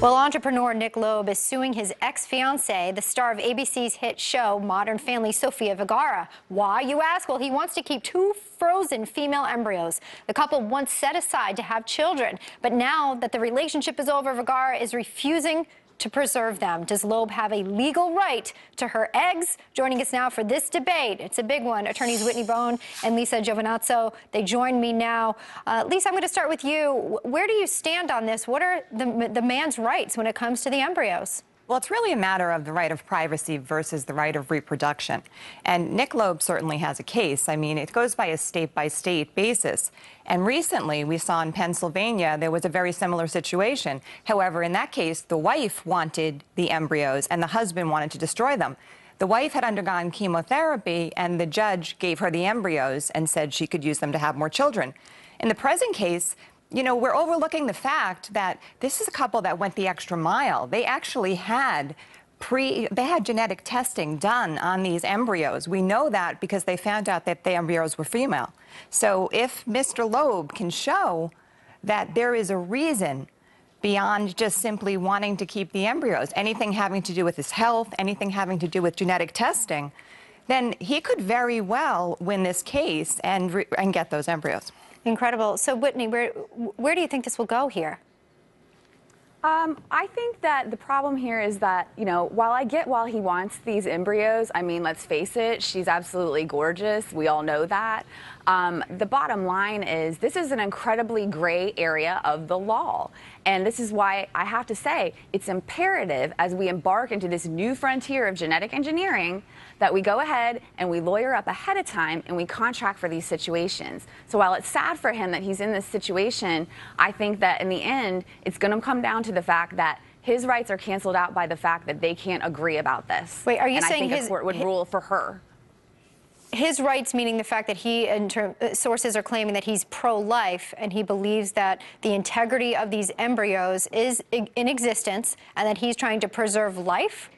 Well, entrepreneur Nick Loeb is suing his ex-fiancée, the star of ABC's hit show Modern Family, Sofia Vergara. Why, you ask? Well, he wants to keep 2 frozen female embryos. The couple once set aside to have children, but now that the relationship is over, Vergara is refusing to preserve them. Does Loeb have a legal right to her eggs? Joining us now for this debate, it's a big one, attorneys Whitney Boan and Lisa Giovinazzo. They join me now. Lisa, I'm going to start with you. Where do you stand on this? What are the man's rights when it comes to the embryos? Well, it's really a matter of the right of privacy versus the right of reproduction. And Nick Loeb certainly has a case. I mean, it goes by a state-by-state basis. And recently, we saw in Pennsylvania, there was a very similar situation. However, in that case, the wife wanted the embryos and the husband wanted to destroy them. The wife had undergone chemotherapy, and the judge gave her the embryos and said she could use them to have more children. In the present case, you know, we're overlooking the fact that this is a couple that went the extra mile. They actually had genetic testing done on these embryos. We know that because they found out that the embryos were female. So if Mr. Loeb can show that there is a reason beyond just simply wanting to keep the embryos, anything having to do with his health, anything having to do with genetic testing, then he could very well win this case and get those embryos. Incredible. So, Whitney, where do you think this will go here? I think that the problem here is that, you know, while he wants these embryos, I mean, let's face it, she's absolutely gorgeous. We all know that. The bottom line is this is an incredibly gray area of the law. And this is why I have to say it's imperative as we embark into this new frontier of genetic engineering that we go ahead and we lawyer up ahead of time and we contract for these situations. So while it's sad for him that he's in this situation, I think that in the end, it's going to come down to the fact that his rights are canceled out by the fact that they can't agree about this. Wait, are you saying I think the court would rule for her? His rights, meaning the fact that sources are claiming that he's pro-life and he believes that the integrity of these embryos is in existence and that he's trying to preserve life?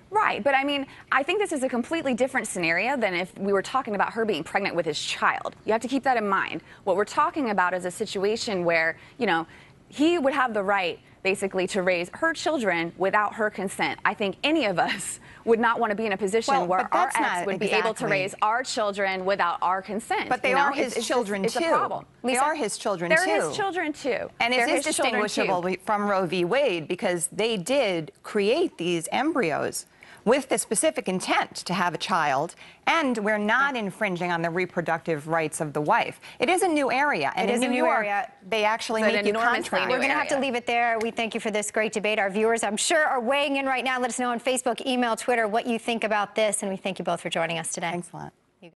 Right, but I mean, I think this is a completely different scenario than if we were talking about her being pregnant with his child. You have to keep that in mind. What we're talking about is a situation where, you know, he would have the right basically to raise her children without her consent. I think any of us would not want to be in a position where our ex would be able to raise our children without our consent. But they are his children too. It's a problem. They are his children too. They're his children too. And it is distinguishable from Roe v. Wade because they did create these embryos with the specific intent to have a child, and we're not infringing on the reproductive rights of the wife. It is a new area, and in New York, they actually make you contract. We're going to have to leave it there. We thank you for this great debate. Our viewers, I'm sure, are weighing in right now. Let us know on Facebook, email, Twitter what you think about this, and we thank you both for joining us today. Thanks a lot.